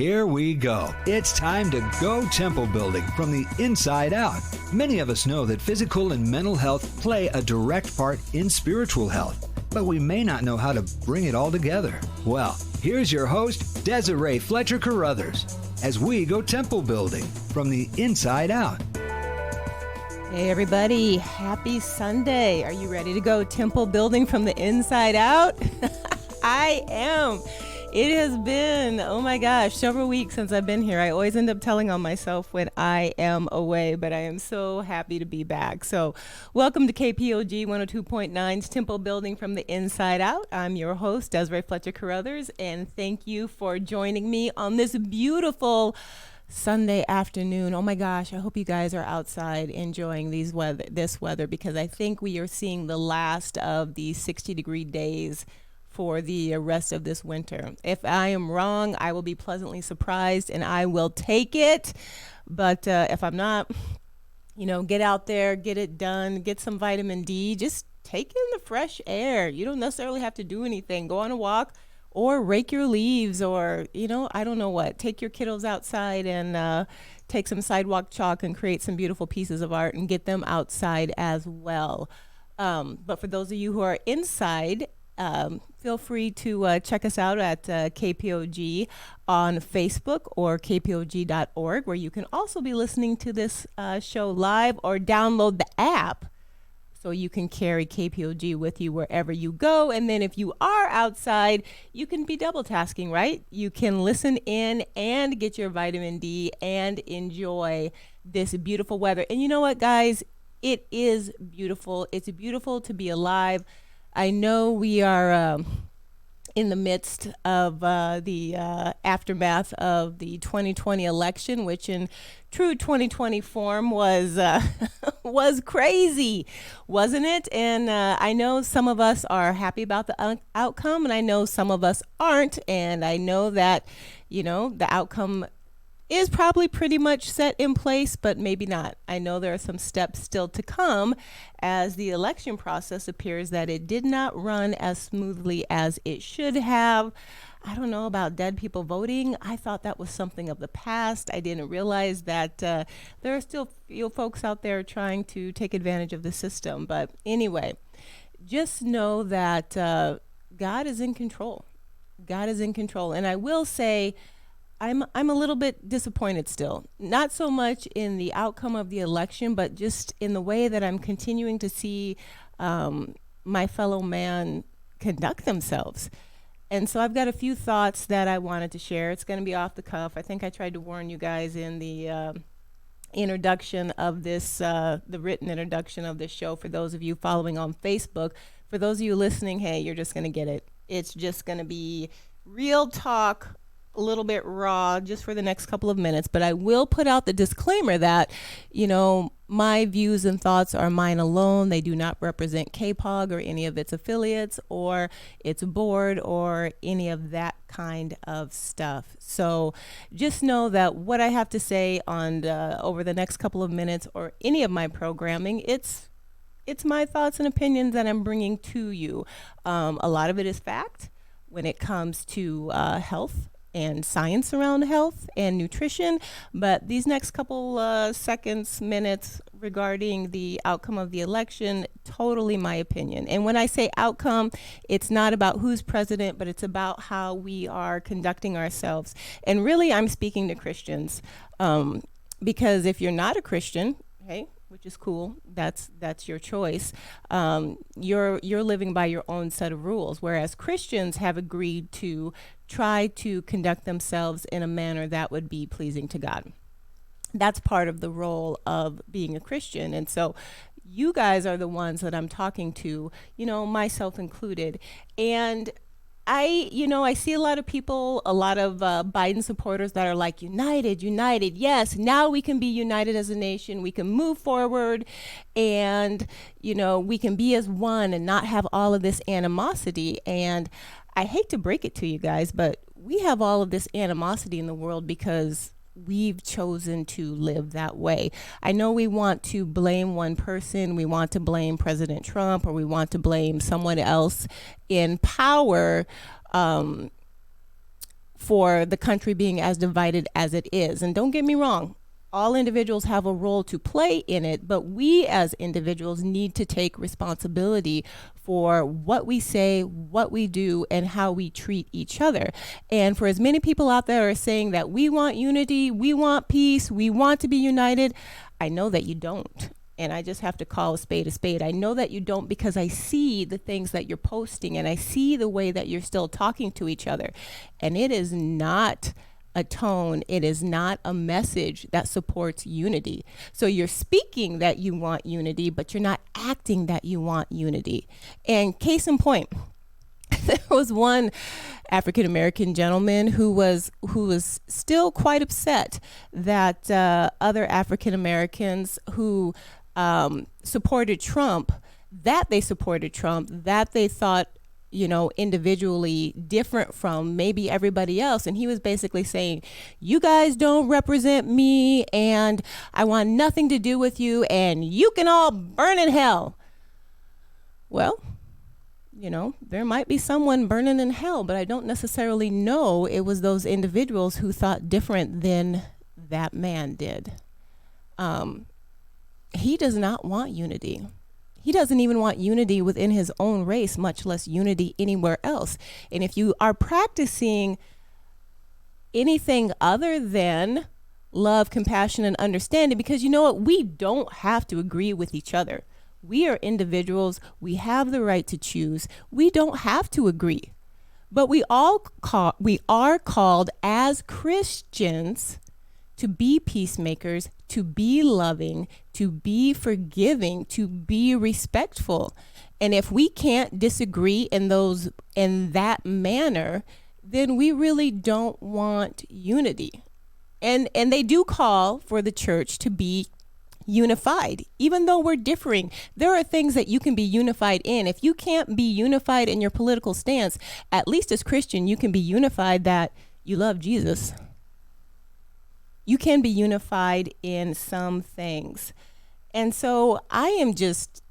Here we go. It's time to go temple building from the inside out. Many of us know that physical and mental health play a direct part in spiritual health, but we may not know how to bring it all together. Well, here's your host, Desiree Fletcher Carruthers, as we go temple building from the inside out. Hey everybody, happy Sunday. Are you ready to go temple building from the inside out? I am. It has been, oh my gosh, several weeks since I've been here. I always end up telling on myself when I am away, but I am so happy to be back. So welcome to KPOG 102.9's Temple Building from the Inside Out. I'm your host, Desiree Fletcher Carruthers, and thank you for joining me on this beautiful Sunday afternoon. Oh my gosh, I hope you guys are outside enjoying this weather, because I think we are seeing the last of the 60-degree days for the rest of this winter. If I am wrong, I will be pleasantly surprised and I will take it. But if I'm not, get out there, get it done, get some vitamin D, just take in the fresh air. You don't necessarily have to do anything. Go on a walk, or rake your leaves, or, I don't know what. Take your kiddos outside and take some sidewalk chalk and create some beautiful pieces of art and get them outside as well. But for those of you who are inside, feel free to check us out at KPOG on Facebook or kpog.org, where you can also be listening to this show live, or download the app so you can carry KPOG with you wherever you go. And then if you are outside, you can be double tasking, right? You can listen in and get your vitamin D and enjoy this beautiful weather. And you know what, guys? It is beautiful. It's beautiful to be alive. I know we are in the midst of the aftermath of the 2020 election, which in true 2020 form was was crazy, wasn't it? And I know some of us are happy about the outcome, and I know some of us aren't. And I know that, the outcome is probably pretty much set in place, but maybe not. I know there are some steps still to come, as the election process appears that it did not run as smoothly as it should have. I don't know about dead people voting. I thought that was something of the past. I didn't realize that there are still folks out there trying to take advantage of the system. But anyway, just know that God is in control. God is in control. And I will say, I'm a little bit disappointed still, not so much in the outcome of the election, but just in the way that I'm continuing to see my fellow man conduct themselves. And so I've got a few thoughts that I wanted to share. It's going to be off the cuff. I think I tried to warn you guys in the introduction of this, the written introduction of this show, for those of you following on Facebook. For those of you listening, hey, you're just going to get it. It's just going to be real talk, a little bit raw, just for the next couple of minutes. But I will put out the disclaimer that, my views and thoughts are mine alone. They do not represent KPOG or any of its affiliates or its board or any of that kind of stuff. So just know that what I have to say on over the next couple of minutes, or any of my programming, it's my thoughts and opinions that I'm bringing to you. A lot of it is fact when it comes to health and science around health and nutrition, but these next couple seconds, minutes regarding the outcome of the election, totally my opinion. And when I say outcome, it's not about who's president, but it's about how we are conducting ourselves. And really, I'm speaking to Christians, because if you're not a Christian, hey, which is cool, that's your choice. You're living by your own set of rules, whereas Christians have agreed to try to conduct themselves in a manner that would be pleasing to God. That's part of the role of being a Christian. And so you guys are the ones that I'm talking to, myself included. And I see a lot of people, a lot of Biden supporters that are like, united. Yes, now we can be united as a nation. We can move forward, and, we can be as one and not have all of this animosity. And I hate to break it to you guys, but we have all of this animosity in the world because we've chosen to live that way. I know we want to blame one person. We want to blame President Trump, or we want to blame someone else in power for the country being as divided as it is. And don't get me wrong, all individuals have a role to play in it, but we as individuals need to take responsibility for what we say, what we do, and how we treat each other. And for as many people out there are saying that we want unity, we want peace, we want to be united, I know that you don't. And I just have to call a spade a spade. I know that you don't, because I see the things that you're posting and I see the way that you're still talking to each other. And it is not a tone, it is not a message that supports unity. So you're speaking that you want unity, but you're not acting that you want unity. And case in point, there was one African American gentleman who was still quite upset that other African Americans who supported Trump, that they thought, you know, individually different from maybe everybody else. And he was basically saying, you guys don't represent me and I want nothing to do with you and you can all burn in hell. Well, you know, there might be someone burning in hell, but I don't necessarily know it was those individuals who thought different than that man did. He does not want unity. He doesn't even want unity within his own race, much less unity anywhere else. And if you are practicing anything other than love, compassion, and understanding, because you know what? We don't have to agree with each other. We are individuals. We have the right to choose. We don't have to agree. But we are called as Christians to be peacemakers, to be loving, to be forgiving, to be respectful. And if we can't disagree in that manner, then we really don't want unity. And they do call for the church to be unified. Even though we're differing, there are things that you can be unified in. If you can't be unified in your political stance, at least as Christian, you can be unified that you love Jesus. You can be unified in some things. And so I am just,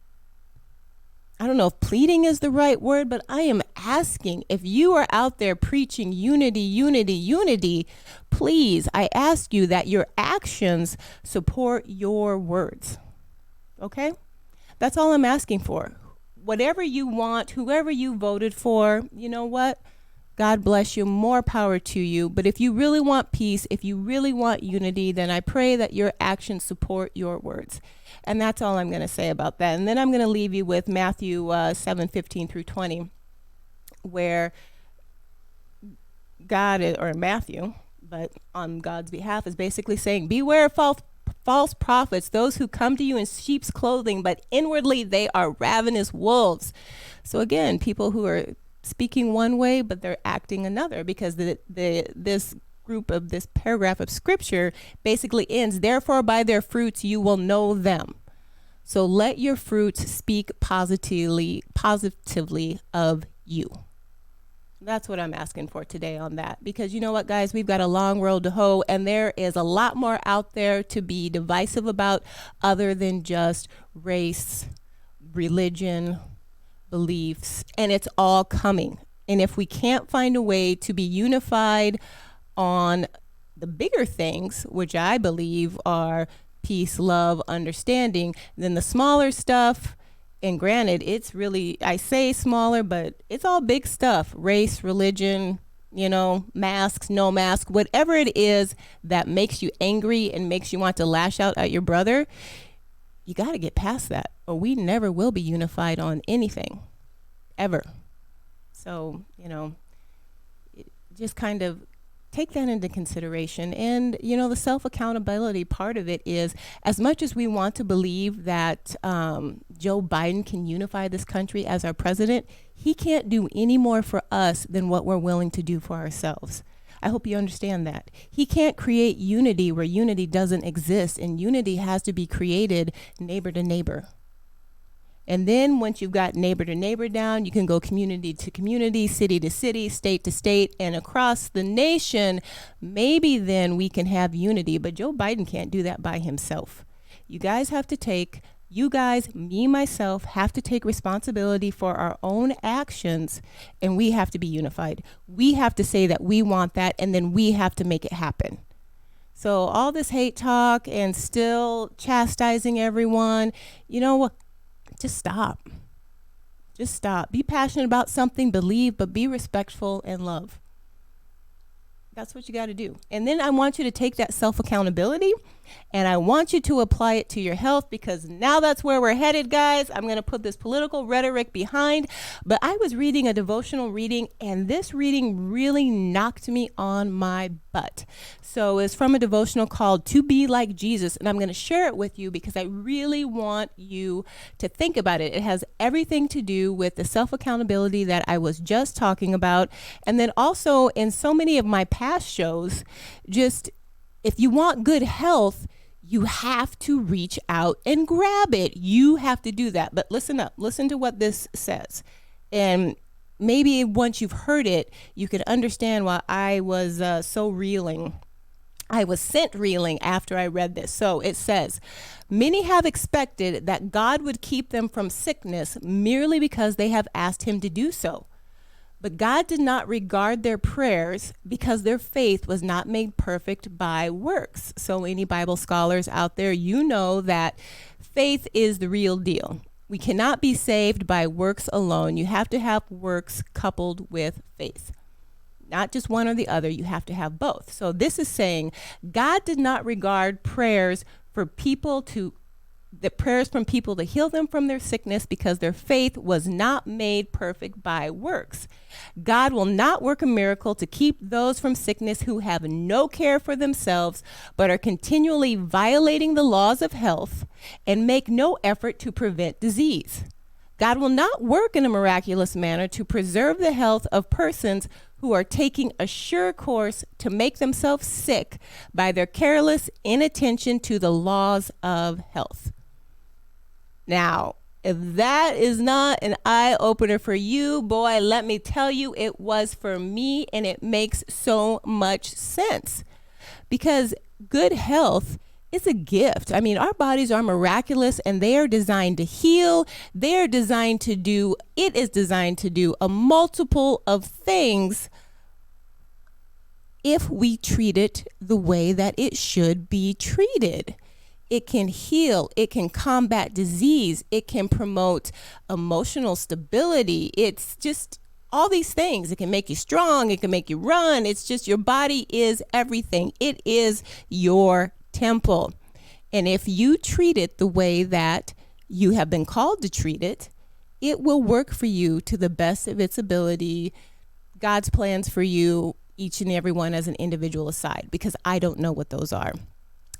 I don't know if pleading is the right word, but I am asking, if you are out there preaching unity, unity, unity, please, I ask you that your actions support your words. Okay? That's all I'm asking for. Whatever you want, whoever you voted for, you know what? God bless you, more power to you. But if you really want peace, if you really want unity, then I pray that your actions support your words. And that's all I'm going to say about that. And then I'm going to leave you with Matthew 7:15 through 20, where God, or Matthew, but on God's behalf, is basically saying, beware of false prophets, those who come to you in sheep's clothing, but inwardly they are ravenous wolves. So again, people who are speaking one way, but they're acting another, because this paragraph of scripture basically ends, therefore by their fruits you will know them. So let your fruits speak positively of you. That's what I'm asking for today on that, because you know what, guys, we've got a long road to hoe, and there is a lot more out there to be divisive about other than just race, religion, beliefs, and it's all coming. And if we can't find a way to be unified on the bigger things, which I believe are peace, love, understanding, then the smaller stuff, and granted, it's really, I say smaller, but it's all big stuff, race, religion, you know, masks, no mask, whatever it is that makes you angry and makes you want to lash out at your brother, you got to get past that, or we never will be unified on anything, ever. So, you know, just kind of take that into consideration. And, you know, the self-accountability part of it is, as much as we want to believe that Joe Biden can unify this country as our president, he can't do any more for us than what we're willing to do for ourselves. I hope you understand that. He can't create unity where unity doesn't exist, and unity has to be created neighbor to neighbor. And then once you've got neighbor to neighbor down, you can go community to community, city to city, state to state, and across the nation. Maybe then we can have unity, but Joe Biden can't do that by himself. You guys have to take You guys, me, myself, have to take responsibility for our own actions, and we have to be unified. We have to say that we want that, and then we have to make it happen. So all this hate talk and still chastising everyone, you know what? Just stop. Just stop. Be passionate about something, believe, but be respectful and love. That's what you got to do. And then I want you to take that self-accountability and I want you to apply it to your health, because now that's where we're headed, guys. I'm going to put this political rhetoric behind, but I was reading a devotional reading and this reading really knocked me on my butt. So it's from a devotional called To Be Like Jesus, and I'm going to share it with you because I really want you to think about it. It has everything to do with the self-accountability that I was just talking about. And then also in so many of my past shows, just if you want good health, you have to reach out and grab it. You have to do that. But listen up, listen to what this says. And maybe once you've heard it, you can understand why I was so reeling. I was sent reeling after I read this. So it says, many have expected that God would keep them from sickness merely because they have asked him to do so. But God did not regard their prayers because their faith was not made perfect by works. So any Bible scholars out there, you know that faith is the real deal. We cannot be saved by works alone. You have to have works coupled with faith. Not just one or the other, you have to have both. So this is saying God did not regard prayers from people to heal them from their sickness because their faith was not made perfect by works. God will not work a miracle to keep those from sickness who have no care for themselves, but are continually violating the laws of health and make no effort to prevent disease. God will not work in a miraculous manner to preserve the health of persons who are taking a sure course to make themselves sick by their careless inattention to the laws of health. Now, if that is not an eye-opener for you, boy, let me tell you, it was for me, and it makes so much sense. Because good health is a gift. I mean, our bodies are miraculous, and they are designed to heal. It is designed to do a multiple of things if we treat it the way that it should be treated. It can heal, it can combat disease, it can promote emotional stability. It's just all these things. It can make you strong, it can make you run. It's just your body is everything. It is your temple. And if you treat it the way that you have been called to treat it, it will work for you to the best of its ability. God's plans for you, each and every one as an individual aside, because I don't know what those are.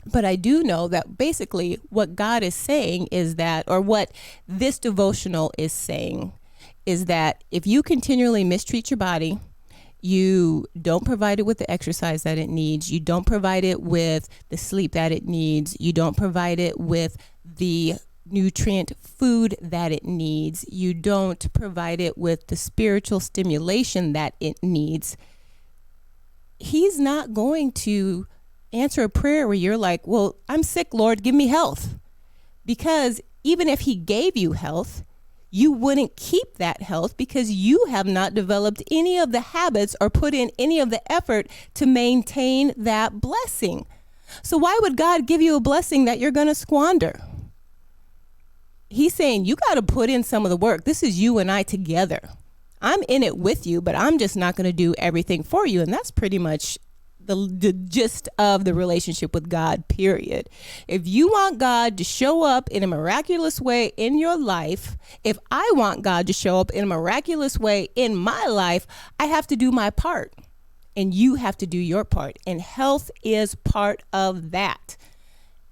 But I do know that basically what God is saying is that, or what this devotional is saying, is that if you continually mistreat your body, you don't provide it with the exercise that it needs, you don't provide it with the sleep that it needs, you don't provide it with the nutrient food that it needs, you don't provide it with the spiritual stimulation that it needs, he's not going to answer a prayer where you're like, well, I'm sick, Lord, give me health. Because even if he gave you health, you wouldn't keep that health because you have not developed any of the habits or put in any of the effort to maintain that blessing. So why would God give you a blessing that you're going to squander? He's saying you got to put in some of the work. This is you and I together. I'm in it with you, but I'm just not going to do everything for you. And that's pretty much the gist of the relationship with God, period. If you want God to show up in a miraculous way in your life, if I want God to show up in a miraculous way in my life, I have to do my part and you have to do your part. And health is part of that.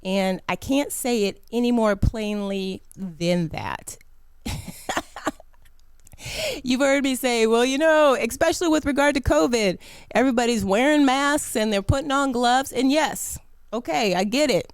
And I can't say it any more plainly than that. You've heard me say, well, you know, especially with regard to COVID, everybody's wearing masks and they're putting on gloves. And yes, okay, I get it.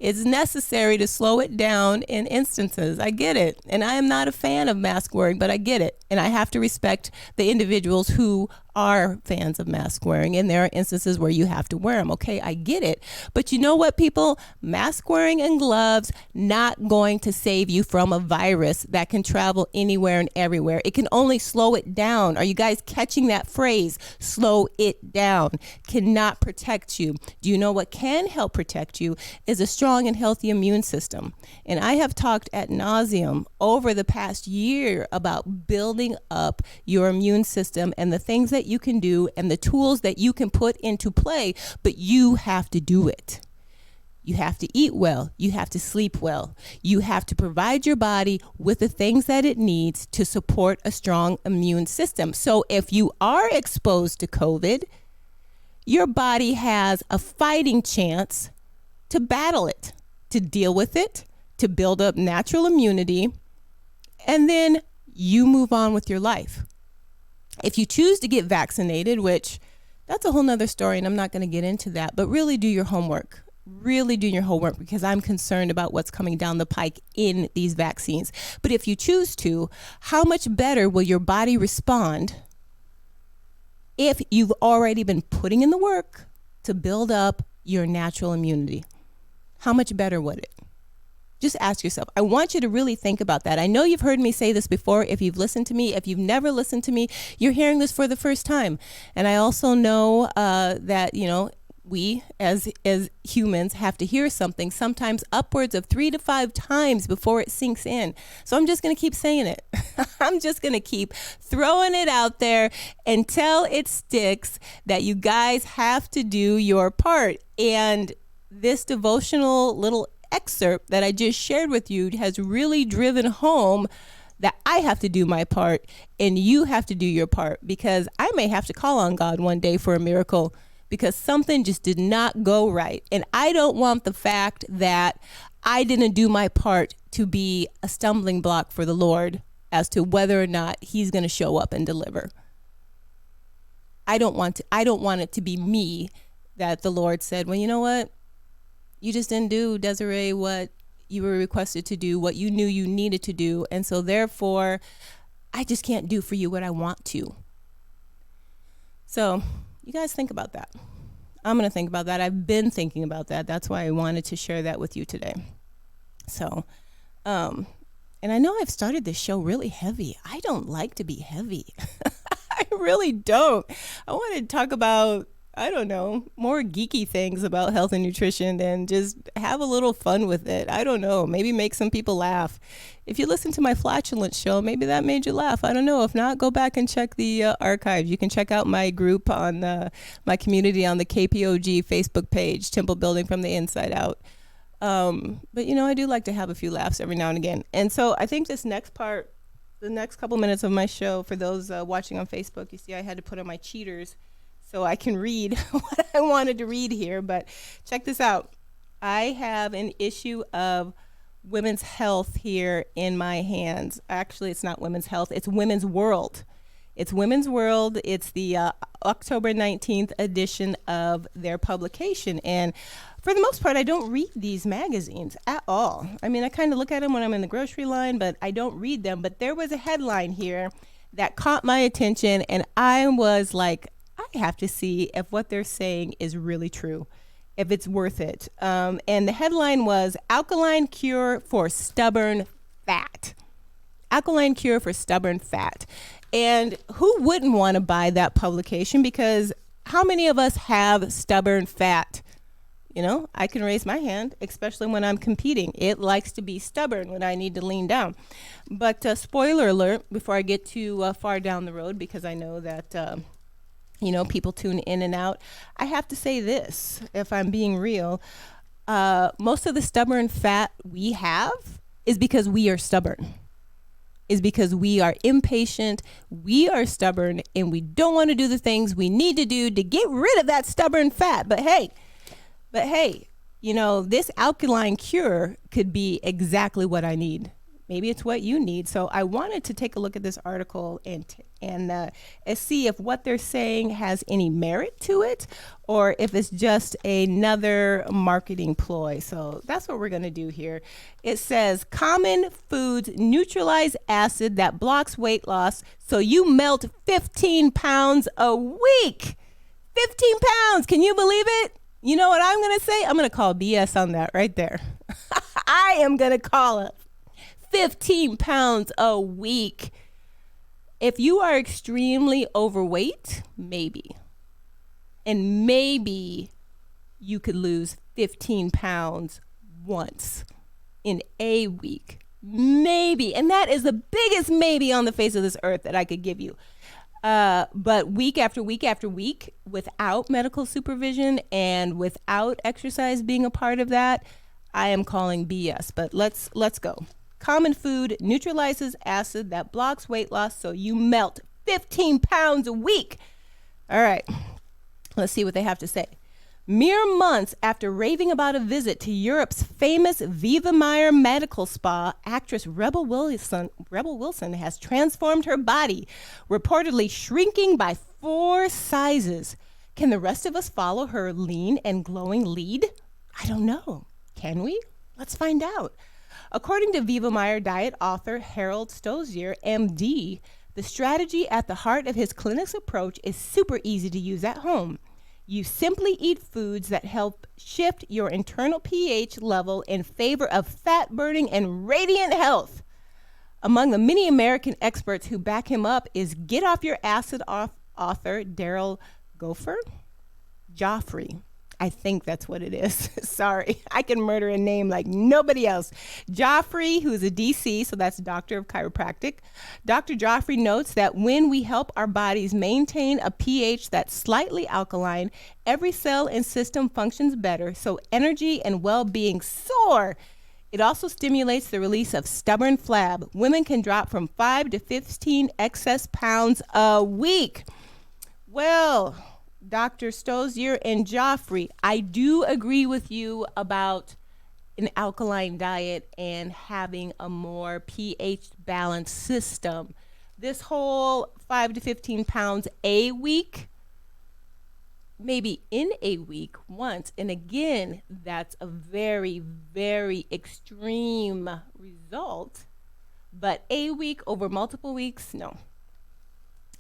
It's necessary to slow it down in instances. I get it. And I am not a fan of mask wearing, but I get it. And I have to respect the individuals who are fans of mask wearing. And there are instances where you have to wear them. Okay, I get it. But you know what, people? Mask wearing and gloves not going to save you from a virus that can travel anywhere and everywhere. It can only slow it down. Are you guys catching that phrase? Slow it down. Cannot protect you. Do you know what can help protect you is a strong and healthy immune system. And I have talked ad nauseum over the past year about building up your immune system and the things that you can do and the tools that you can put into play, but you have to do it. You have to eat well. You have to sleep well. You have to provide your body with the things that it needs to support a strong immune system. So if you are exposed to COVID, your body has a fighting chance to battle it, to deal with it, to build up natural immunity, and then you move on with your life. If you choose to get vaccinated, which that's a whole nother story, and I'm not going to get into that, but really do your homework. Really do your homework, because I'm concerned about what's coming down the pike in these vaccines. But if you choose to, how much better will your body respond if you've already been putting in the work to build up your natural immunity? How much better would it? Just ask yourself. I want you to really think about that. I know you've heard me say this before. If you've listened to me, if you've never listened to me, you're hearing this for the first time. And I also know that, you know, we as humans have to hear something sometimes upwards of 3 to 5 times before it sinks in. So I'm just going to keep saying it. I'm just going to keep throwing it out there until it sticks that you guys have to do your part. And this devotional little excerpt that I just shared with you has really driven home that I have to do my part and you have to do your part, because I may have to call on God one day for a miracle because something just did not go right. And I don't want the fact that I didn't do my part to be a stumbling block for the Lord as to whether or not he's going to show up and deliver. I don't want it to be me that the Lord said, well, you know what? You just didn't do, Desiree, what you were requested to do, what you knew you needed to do. And so therefore, I just can't do for you what I want to. So you guys think about that. I'm going to think about that. I've been thinking about that. That's why I wanted to share that with you today. So, and I know I've started this show really heavy. I don't like to be heavy. I really don't. I want to talk about, I don't know, more geeky things about health and nutrition and just have a little fun with it. I don't know, maybe make some people laugh. If you listen to my flatulence show, maybe that made you laugh. I don't know. If not, go back and check the archives. You can check out my group on my community on the KPOG Facebook page, Temple Building from the Inside Out. But, you know, I do like to have a few laughs every now and again. And so I think this next part, the next couple minutes of my show, for those watching on Facebook, you see I had to put on my cheaters so I can read what I wanted to read here. But check this out. I have an issue of Women's Health here in my hands. Actually, it's not Women's Health. It's Women's World. It's Women's World. It's the October 19th edition of their publication. And for the most part, I don't read these magazines at all. I mean, I kind of look at them when I'm in the grocery line, but I don't read them. But there was a headline here that caught my attention, and I was like, I have to see if what they're saying is really true, if it's worth it. And the headline was Alkaline Cure for Stubborn Fat. Alkaline Cure for Stubborn Fat. And who wouldn't want to buy that publication? Because how many of us have stubborn fat? You know, I can raise my hand, especially when I'm competing. It likes to be stubborn when I need to lean down. But spoiler alert, before I get too far down the road, because I know that you know, people tune in and out. I have to say this, if I'm being real, most of the stubborn fat we have is because we are stubborn, is because we are impatient, we are stubborn, and we don't want to do the things we need to do to get rid of that stubborn fat. But hey, you know, this alkaline cure could be exactly what I need. Maybe it's what you need. So I wanted to take a look at this article and and see if what they're saying has any merit to it or if it's just another marketing ploy. So that's what we're going to do here. It says common foods neutralize acid that blocks weight loss so you melt 15 pounds a week. 15 pounds. Can you believe it? You know what I'm going to say? I'm going to call BS on that right there. I am going to call it 15 pounds a week. If you are extremely overweight, maybe. And maybe you could lose 15 pounds once in a week. Maybe. And that is the biggest maybe on the face of this earth that I could give you. But week after week after week, without medical supervision and without exercise being a part of that, I am calling BS. But let's go. Common food neutralizes acid that blocks weight loss, so you melt 15 pounds a week. All right, let's see what they have to say. Mere months after raving about a visit to Europe's famous Viva Meyer medical spa, actress Rebel Wilson has transformed her body, reportedly shrinking by 4 sizes. Can the rest of us follow her lean and glowing lead? I don't know. Can we? Let's find out. According to Viva Meyer diet author Harold Stozier, MD, the strategy at the heart of his clinic's approach is super easy to use at home. You simply eat foods that help shift your internal pH level in favor of fat burning and radiant health. Among the many American experts who back him up is Get Off Your Acid author Daryl Joffrey. I think that's what it is. Sorry, I can murder a name like nobody else. Joffrey, who's a DC, so that's Doctor of Chiropractic. Dr. Joffrey notes that when we help our bodies maintain a pH that's slightly alkaline, every cell and system functions better, so energy and well-being soar. It also stimulates the release of stubborn flab. Women can drop from 5 to 15 excess pounds a week. Well, Dr. Stozier and Joffrey, I do agree with you about an alkaline diet and having a more pH balanced system. This whole 5 to 15 pounds a week, maybe in a week once, and again, that's a very, very extreme result, but a week over multiple weeks, no.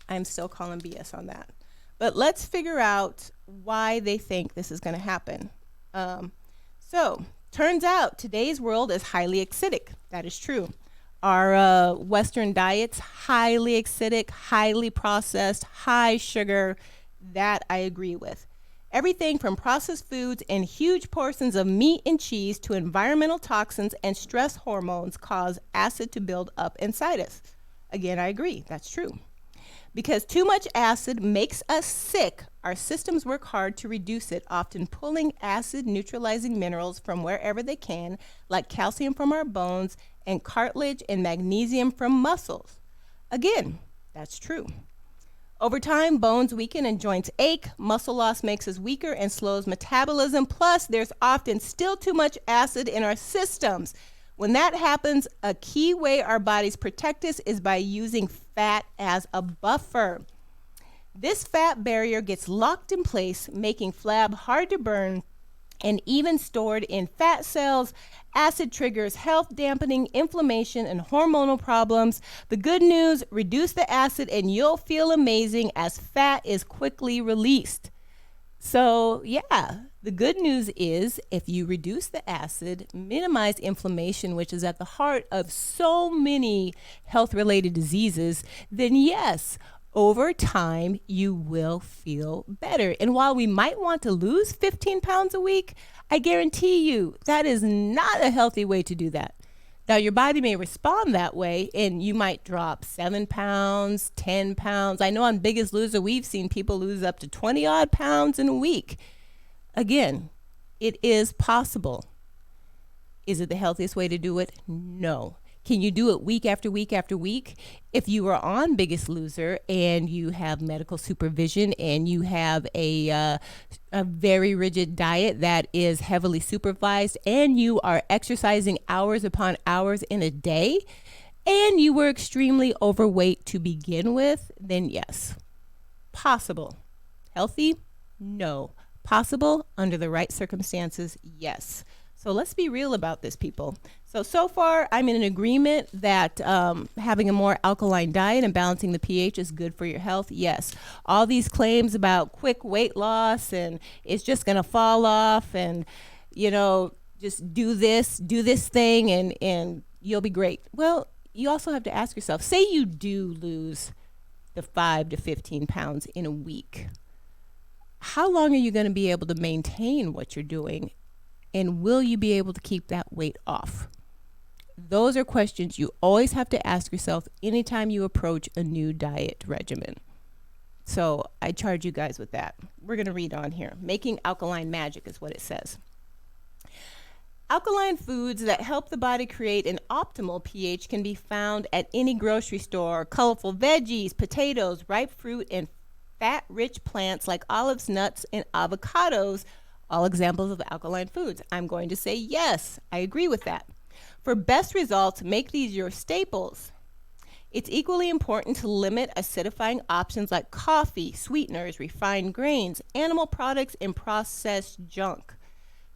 I'm still calling BS on that. But let's figure out why they think this is going to happen. So, turns out today's world is highly acidic. That is true. Our Western diets, highly acidic, highly processed, high sugar. That I agree with. Everything from processed foods and huge portions of meat and cheese to environmental toxins and stress hormones cause acid to build up inside us. Again, I agree. That's true. Because too much acid makes us sick, our systems work hard to reduce it, often pulling acid-neutralizing minerals from wherever they can, like calcium from our bones and cartilage and magnesium from muscles. Again, that's true. Over time, bones weaken and joints ache. Muscle loss makes us weaker and slows metabolism. Plus, there's often still too much acid in our systems. When that happens, a key way our bodies protect us is by using fat as a buffer. This fat barrier gets locked in place, making flab hard to burn and even stored in fat cells. Acid triggers health dampening, inflammation, and hormonal problems. The good news, reduce the acid and you'll feel amazing as fat is quickly released. So yeah, the good news is if you reduce the acid, minimize inflammation, which is at the heart of so many health-related diseases, then yes, over time, you will feel better. And while we might want to lose 15 pounds a week, I guarantee you that is not a healthy way to do that. Now, your body may respond that way, and you might drop 7 pounds, 10 pounds. I know on Biggest Loser, we've seen people lose up to 20-odd pounds in a week. Again, it is possible. Is it the healthiest way to do it? No. Can you do it week after week after week? If you are on Biggest Loser and you have medical supervision and you have a very rigid diet that is heavily supervised and you are exercising hours upon hours in a day, and you were extremely overweight to begin with, then yes, possible. Healthy? No. Possible under the right circumstances? Yes. So let's be real about this, people. So far, I'm in an agreement that having a more alkaline diet and balancing the pH is good for your health. Yes. All these claims about quick weight loss and it's just going to fall off and, just do this thing and you'll be great. Well, you also have to ask yourself, say you do lose the 5 to 15 pounds in a week. How long are you going to be able to maintain what you're doing? And will you be able to keep that weight off? Those are questions you always have to ask yourself anytime you approach a new diet regimen. So I charge you guys with that. We're going to read on here. Making alkaline magic is what it says. Alkaline foods that help the body create an optimal pH can be found at any grocery store. Colorful veggies, potatoes, ripe fruit, and fat-rich plants like olives, nuts, and avocados, all examples of alkaline foods. I'm going to say yes, I agree with that. For best results, make these your staples. It's equally important to limit acidifying options like coffee, sweeteners, refined grains, animal products, and processed junk.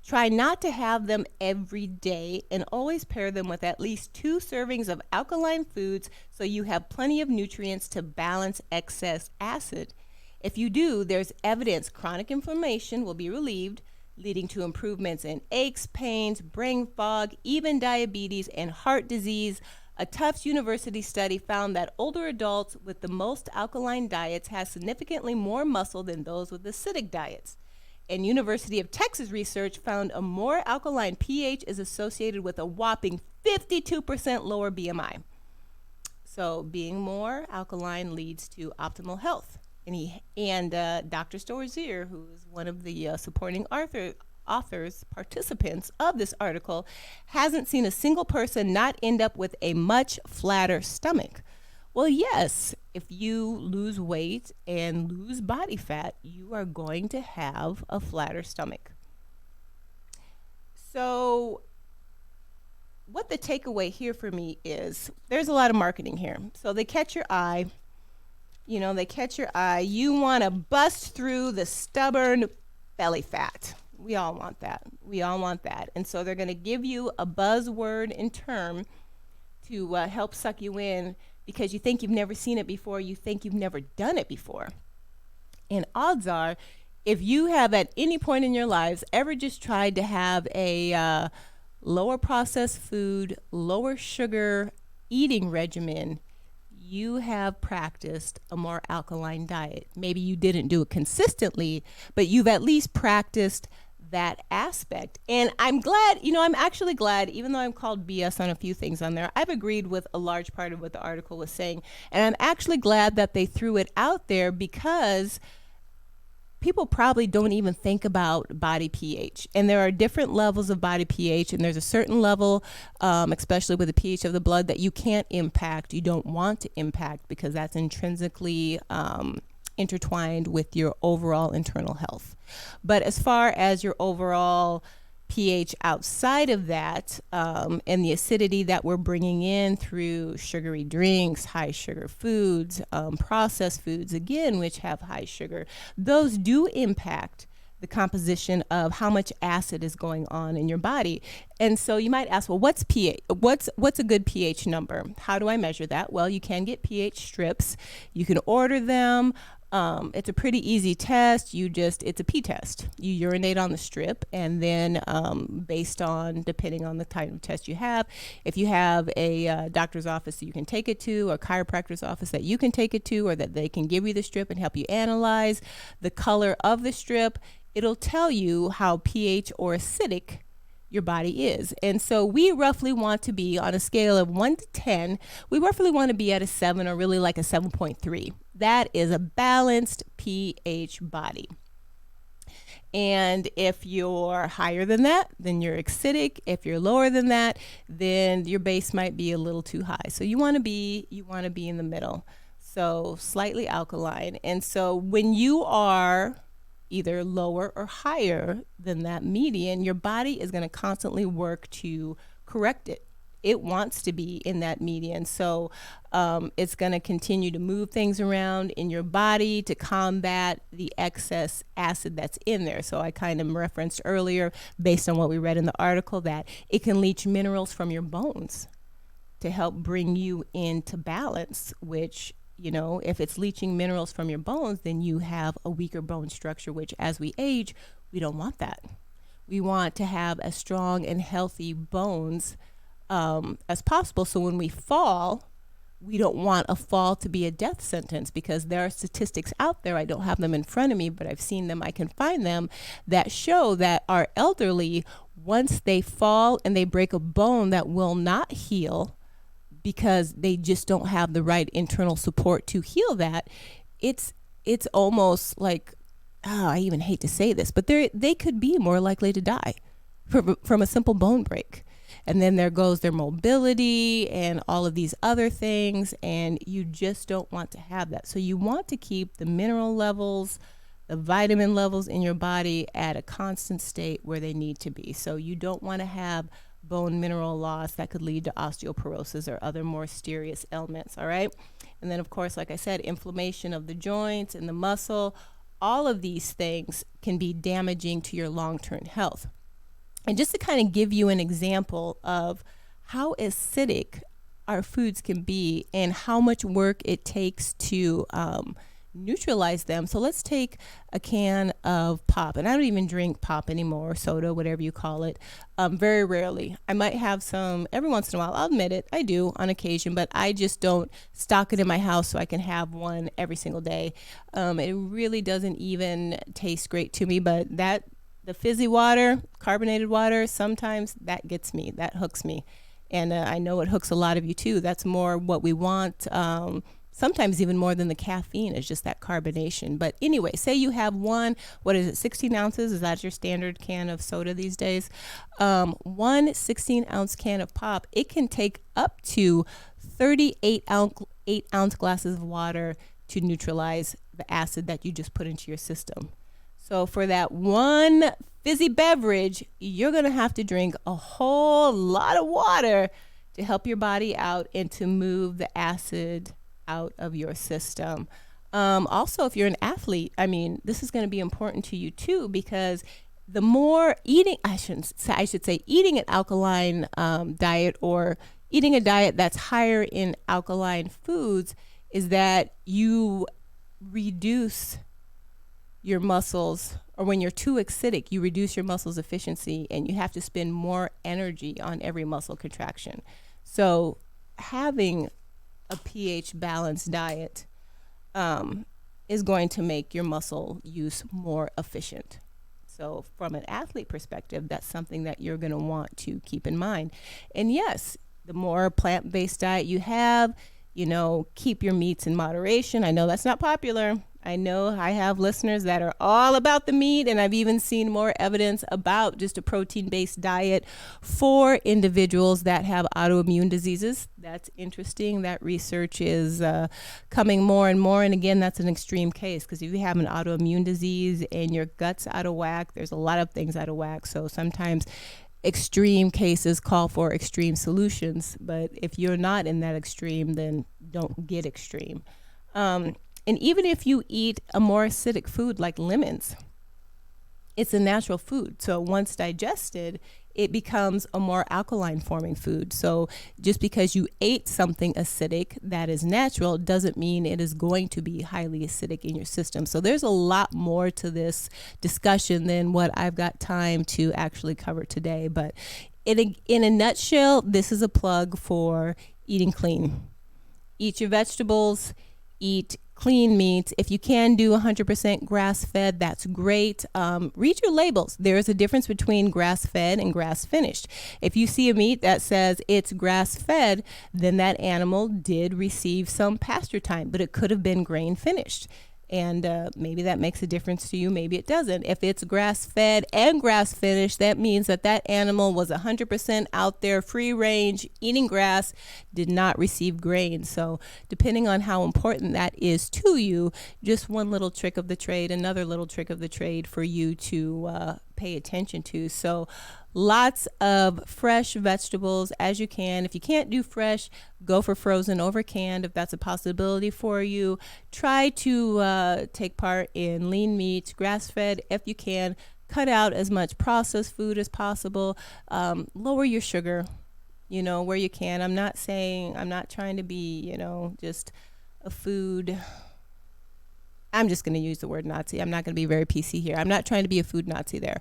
Try not to have them every day and always pair them with at least 2 servings of alkaline foods so you have plenty of nutrients to balance excess acid. If you do, there's evidence chronic inflammation will be relieved, leading to improvements in aches, pains, brain fog, even diabetes, and heart disease. A Tufts University study found that older adults with the most alkaline diets have significantly more muscle than those with acidic diets. And University of Texas research found a more alkaline pH is associated with a whopping 52% lower BMI. So being more alkaline leads to optimal health. And Dr. Storzier, who is one of the supporting participants of this article, hasn't seen a single person not end up with a much flatter stomach. Well, yes, if you lose weight and lose body fat, you are going to have a flatter stomach. So what the takeaway here for me is there's a lot of marketing here. So they catch your eye. They catch your eye. You want to bust through the stubborn belly fat. We all want that. And so they're going to give you a buzzword and term to help suck you in because you think you've never seen it before. You think you've never done it before. And odds are, if you have at any point in your lives ever just tried to have a lower processed food, lower sugar eating regimen, you have practiced a more alkaline diet. Maybe you didn't do it consistently, but you've at least practiced that aspect. And I'm glad, I'm actually glad, even though I'm called BS on a few things on there, I've agreed with a large part of what the article was saying. And I'm actually glad that they threw it out there because people probably don't even think about body pH. And there are different levels of body pH, and there's a certain level, especially with the pH of the blood, that you can't impact, you don't want to impact, because that's intrinsically intertwined with your overall internal health. But as far as your overall pH outside of that, and the acidity that we're bringing in through sugary drinks, high sugar foods, processed foods, again, which have high sugar, those do impact the composition of how much acid is going on in your body. And so you might ask, well, what's pH? What's a good pH number? How do I measure that? Well, you can get pH strips. You can order them. It's a pretty easy test. It's a pee test. You urinate on the strip, and then based on, depending on the type of test you have, if you have a doctor's office that you can take it to, or a chiropractor's office that you can take it to, or that they can give you the strip and help you analyze the color of the strip, it'll tell you how pH or acidic your body is. And so we roughly want to be on a scale of 1 to 10, we roughly want to be at a 7, or really like a 7.3. That is a balanced pH body. And if you're higher than that, then you're acidic. If you're lower than that, then your base might be a little too high. So you want to be in the middle. So slightly alkaline. And so when you are either lower or higher than that median, your body is going to constantly work to correct it. it wants to be in that median. So it's going to continue to move things around in your body to combat the excess acid that's in there. So I kind of referenced earlier, based on what we read in the article, that it can leach minerals from your bones to help bring you into balance, which, you know, if it's leaching minerals from your bones, then you have a weaker bone structure, which as we age, we don't want that. We want to have as strong and healthy bones as possible. So when we fall, we don't want a fall to be a death sentence, because there are statistics out there. I don't have them in front of me, but I've seen them. I can find them that show that our elderly, once they fall and they break a bone that will not heal because they just don't have the right internal support to heal that, it's almost like, I even hate to say this, but they could be more likely to die from a simple bone break. And then there goes their mobility and all of these other things, and you just don't want to have that. So you want to keep the mineral levels, the vitamin levels in your body at a constant state where they need to be. So you don't want to have bone mineral loss that could lead to osteoporosis or other more serious ailments, all right? And then, of course, like I said, inflammation of the joints and the muscle, all of these things can be damaging to your long-term health. And just to kind of give you an example of how acidic our foods can be and how much work it takes to neutralize them. So let's take a can of pop. And I don't even drink pop anymore, soda, whatever you call it, very rarely. I might have some every once in a while. I'll admit it, I do on occasion, but I just don't stock it in my house so I can have one every single day. It really doesn't even taste great to me, but the fizzy water, carbonated water, sometimes that gets me, that hooks me. And I know it hooks a lot of you too. That's more what we want, sometimes even more than the caffeine, is just that carbonation. But anyway, say you have 16 ounces? Is that your standard can of soda these days? 1 16-ounce can of pop, it can take up to 8-ounce glasses of water to neutralize the acid that you just put into your system. So for that one fizzy beverage, you're going to have to drink a whole lot of water to help your body out and to move the acid out of your system. Also, if you're an athlete, I mean, this is going to be important to you too, because the more eating, I should say eating an alkaline diet, or eating a diet that's higher in alkaline foods, is that you reduce your muscles, or when you're too acidic, you reduce your muscles' efficiency and you have to spend more energy on every muscle contraction. So having a pH balanced diet is going to make your muscle use more efficient. So from an athlete perspective, that's something that you're going to want to keep in mind. And yes, the more plant-based diet you have, keep your meats in moderation. I know that's not popular. I know I have listeners that are all about the meat, and I've even seen more evidence about just a protein-based diet for individuals that have autoimmune diseases. That's interesting. That research is coming more and more. And again, that's an extreme case, because if you have an autoimmune disease and your gut's out of whack, there's a lot of things out of whack. So sometimes extreme cases call for extreme solutions. But if you're not in that extreme, then don't get extreme. And even if you eat a more acidic food like lemons, it's a natural food. So once digested, it becomes a more alkaline forming food. So just because you ate something acidic that is natural doesn't mean it is going to be highly acidic in your system. So there's a lot more to this discussion than what I've got time to actually cover today. But in a nutshell, this is a plug for eating clean. Eat your vegetables, eat clean meats. If you can do 100% grass-fed, that's great. Read your labels. There is a difference between grass-fed and grass-finished. If you see a meat that says it's grass-fed, then that animal did receive some pasture time, but it could have been grain-finished. And maybe that makes a difference to you. Maybe it doesn't. If it's grass-fed and grass-finished, that means that that animal was 100% out there, free range, eating grass, did not receive grain. So depending on how important that is to you, just one little trick of the trade, another little trick of the trade for you to pay attention to. So lots of fresh vegetables as you can. If you can't do fresh, go for frozen over canned if that's a possibility for you. Try to take part in lean meats, grass-fed if you can. Cut out as much processed food as possible. Lower your sugar, where you can. I'm not trying to be, just a food. I'm just going to use the word Nazi. I'm not going to be very PC here. I'm not trying to be a food Nazi there.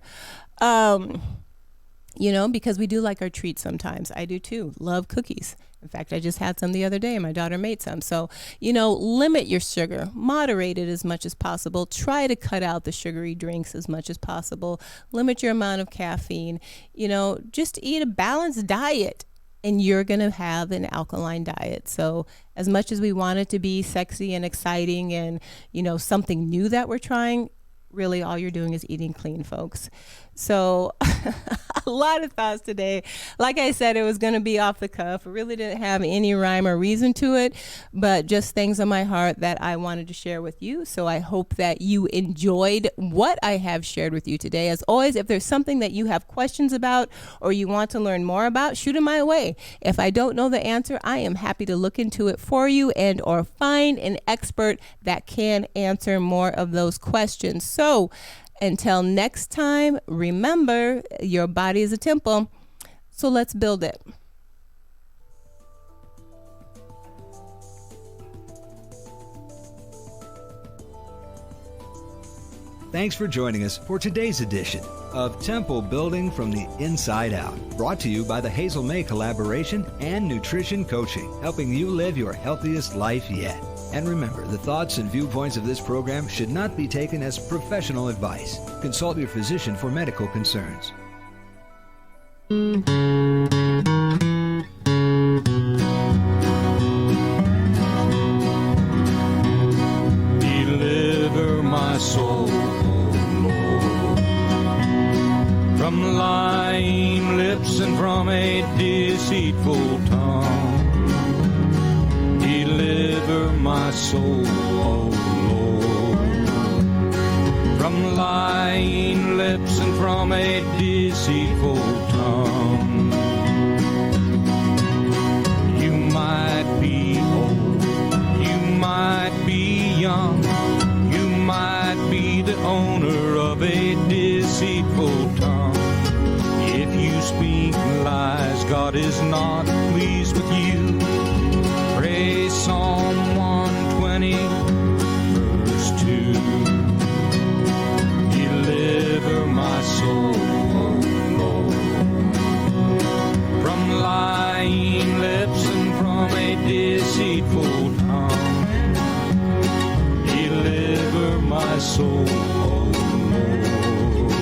Because we do like our treats sometimes. I do too. Love cookies. In fact, I just had some the other day and my daughter made some. So, limit your sugar, moderate it as much as possible. Try to cut out the sugary drinks as much as possible. Limit your amount of caffeine. Just eat a balanced diet and you're going to have an alkaline diet. So as much as we want it to be sexy and exciting and, something new that we're trying, really all you're doing is eating clean, folks. So a lot of thoughts today. Like I said, it was going to be off the cuff. It really didn't have any rhyme or reason to it, but just things on my heart that I wanted to share with you. So I hope that you enjoyed what I have shared with you today. As always, if there's something that you have questions about or you want to learn more about, shoot it my way. If I don't know the answer, I am happy to look into it for you and or find an expert that can answer more of those questions. So until next time, remember, your body is a temple, so let's build it. Thanks for joining us for today's edition of Temple Building from the Inside Out, brought to you by the Hazel May Collaboration and Nutrition Coaching, helping you live your healthiest life yet. And remember, the thoughts and viewpoints of this program should not be taken as professional advice. Consult your physician for medical concerns. Deliver my soul, Lord, from lying lips and from a deceitful tongue. Deliver my soul, oh Lord, from lying lips and from a deceitful tongue. You might be old, you might be young, you might be the owner of a deceitful tongue. If you speak lies, God is not pleased with you. Pray Psalm 120, verse 2. Deliver my soul, oh Lord, from lying lips and from a deceitful tongue. Deliver my soul, oh Lord,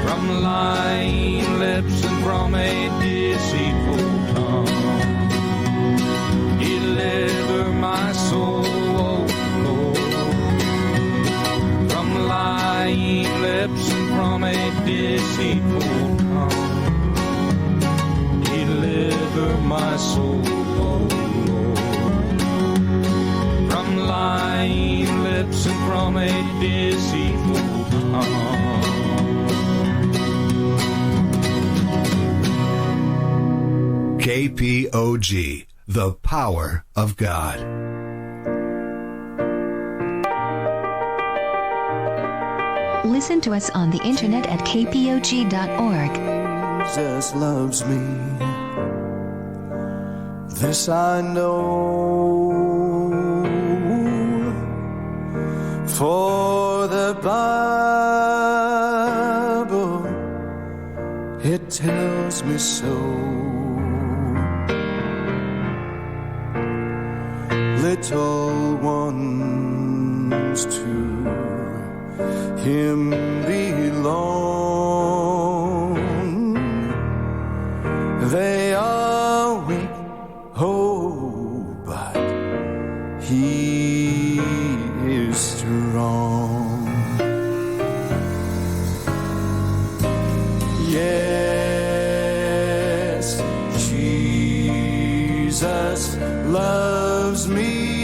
from lying lips and from a deceitful tongue. Deliver my soul, oh Lord, from lying lips and from a deceitful tongue. Deliver my soul, oh Lord, from lying lips and from a deceitful tongue. KPOG, the power of God. Listen to us on the internet at kpog.org. Jesus loves me. This I know, for the Bible, it tells me so. Little ones to Him belong. They are weak, oh, but He is strong. Yes, Jesus loves me.